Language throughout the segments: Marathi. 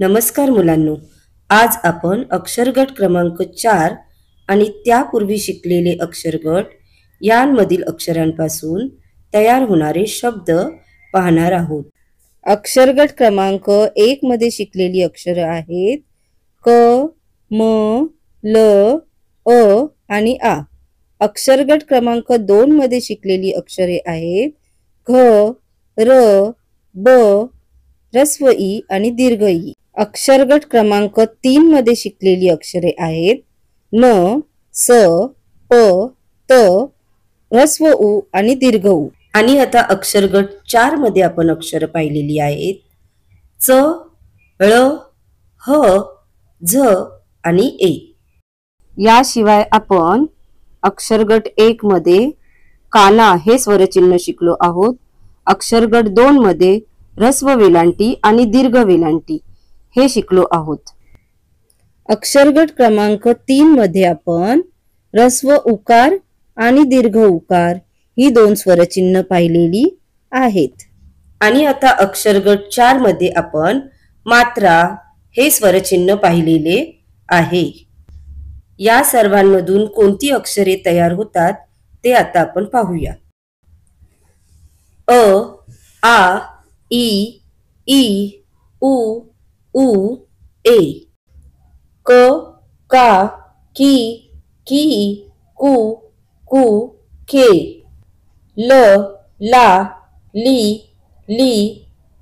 नमस्कार मुलांनो, आज आपण अक्षरगट क्रमांक 4 आणि त्यापूर्वी शिकलेले अक्षरगट यांमधील अक्षरांपासून तयार होणारे शब्द पाहणार आहोत। अक्षरगट क्रमांक 1 मध्ये शिकलेली अक्षरे आहेत क, म, ल, अ आणि आ। अक्षरगट क्रमांक 2 मध्ये शिकलेली अक्षरे आहेत घ, र, ब, ह्रस्व ई आणि दीर्घ ई। अक्षरगट क्रमांक 3 मध्ये शिकलेली अक्षरे आहेत न, स, प, त, ह्रस्व उ आणि दीर्घ उ। आणि आता अक्षरगट 4 मध्ये आपण अक्षर पाहिलेली आहेत च, ळ, ह, झ आणि ए। याशिवाय आपण अक्षरगट 1 मध्ये काना हे स्वरचिन्ह शिकलो आहोत। अक्षरगट 2 मध्ये ह्रस्व वेलांटी आणि दीर्घ वेलांटी हे शिकलो आहोत। अक्षरगट क्रमांक 3 मध्ये आपण ह्रस्व उकार आणि दीर्घ उकार ही दोन स्वरचिन्ह पाहिलेली आहेत। आणि आता अक्षरगट 4 मध्ये आपण मात्रा हे स्वरचिन्ह पाहिलेले आहे। या सर्वांमधून कोणती अक्षरे तयार होतात ते आता आपण पाहूया। अ, आ, ई, ई, उ, उ, ए। क, का, की, की, कु, कु, के। ल, ला, ली, ली,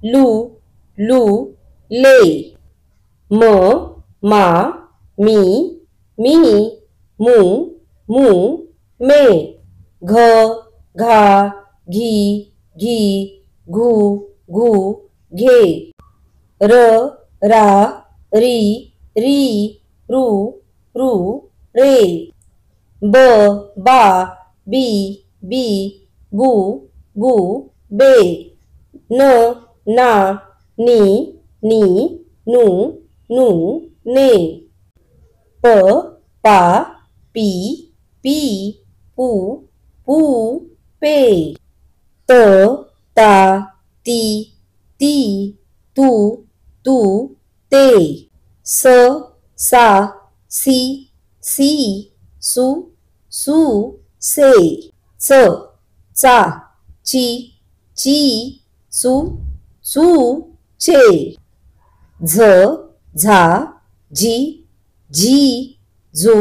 लू, लू, ले। म, मा, मी, मी, मू, मू, मे। घ, घा, घी, घी, घू, घू, घे। र, रा, री, री, रु, रु, रे। ब, बा, बी, बी, बू, बू, बे। न, ना, नी, नी, नू, नू, ने। प, पा, पी, पी, पू, पू, पे। त, ता, ती, ती, तू, तू, ते। स, सा, सी, सी, सु, सू, से। च, चा, ची, ची, सु, सू, चे। झ, झा, झी, झी, झू,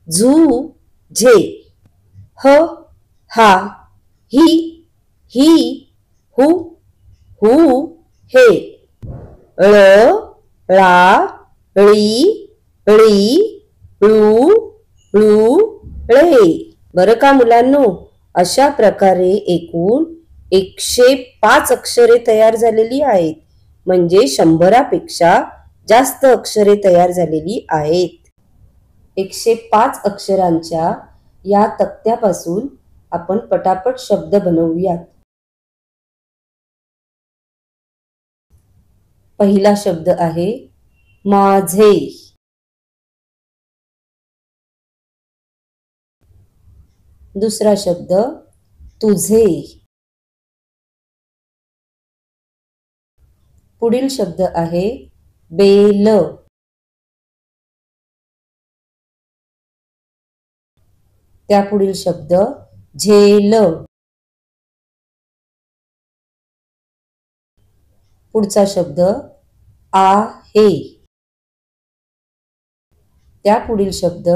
झू, झे। ह, हा, ही, ही, हू, हू, हे। ळ, ळा, ळी, ळी, ळू, ळू, ळे। बरं का मुलांनो, अशा प्रकारे एकूण 105 अक्षरे तयार झालेली आहेत। म्हणजे 100 पेक्षा जास्त अक्षरे तयार झालेली आहेत। 105 अक्षरांच्या या तक्त्यापासून आपण पटापट शब्द बनवूयात। पहिला शब्द आहे माझे। दुसरा शब्द तुझे। पुढील शब्द आहे बेल। त्यापुढील शब्द झेल। पुढचा शब्द आहे। त्यापुढील शब्द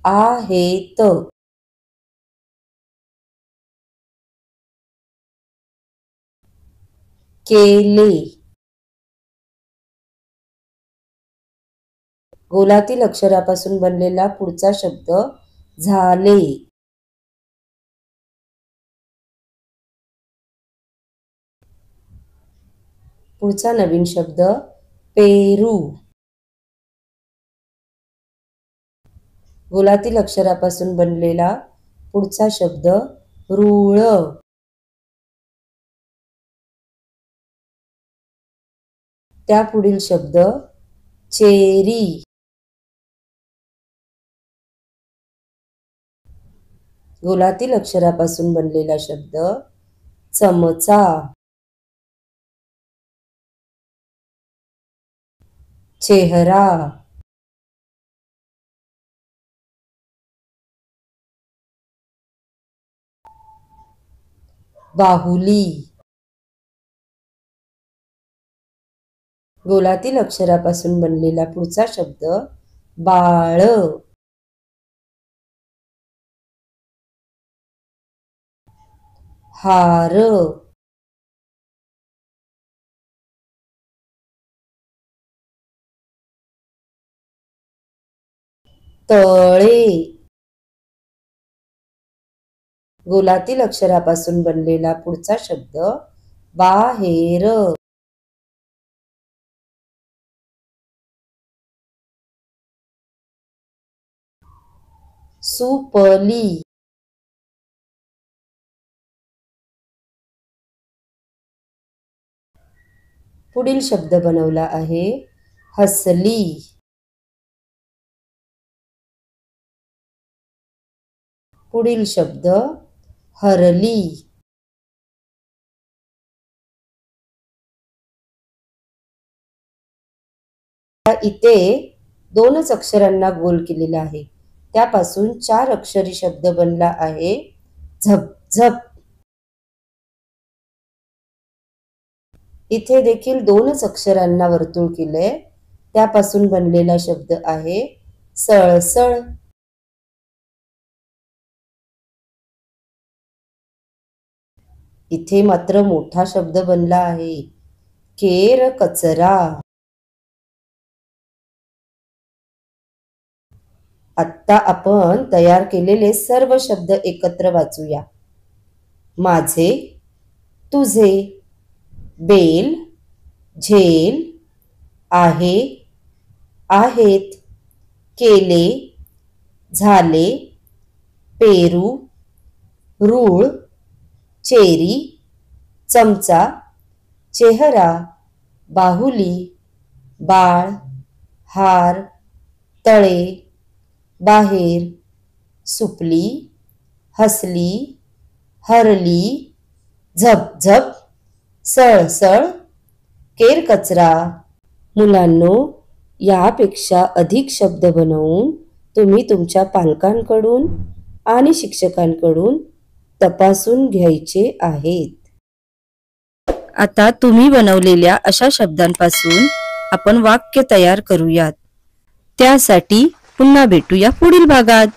आहेत। केले। गोलातील अक्षरापासून बनलेला पुढचा शब्द झाले। पुढचा नवीन शब्द पेरू। गोलातील अक्षरापासून बनलेला पुढचा शब्द रूळ। त्यापुढील शब्द चेरी। गोलातील अक्षरापासून बनलेला शब्द चमचा। चेहरा, बाहुली. गोलातील अक्षरापासून बनलेला पुढचा शब्द बाळ, हार, तळे. गोलातील अक्षरापासून बनलेला पुढचा शब्द बाहेर, सुपली. पुढील शब्द बनवला आहे हसली, पुढील शब्द हरली. इथे दोनच अक्षरांना गोल केलेला आहे, त्यापासून 4 अक्षरी शब्द बनला आहे झपझप. इथे देखील दोनच अक्षरांना वर्तुळ केले, त्यापासून बनलेला शब्द आहे सळसळ. इथे मात्र मोठा शब्द बनला आहे केर कचरा. आत्ता आपण तयार केलेले सर्व शब्द एकत्र वाचूया. माझे, तुझे, बेल, झेल, आहे, आहेत, केले, झाले, पेरू, रूळ, चेरी, चमचा, चेहरा, बाहुली, बाळ, हार, तळे, बाहेर, सुपली, हसली, हरली, झपझप, सळसळ, केर कचरा. मुलांनो, यापेक्षा अधिक शब्द बनवून तुम्ही तुमच्या पालकांकडून आणि शिक्षकांकडून तपासून घ्यायचे आहेत. आता तुम्ही बनवलेल्या अशा शब्दांपासून आपण वाक्य तयार करूयात. त्यासाठी पुन्हा भेटूया पुढील भागात.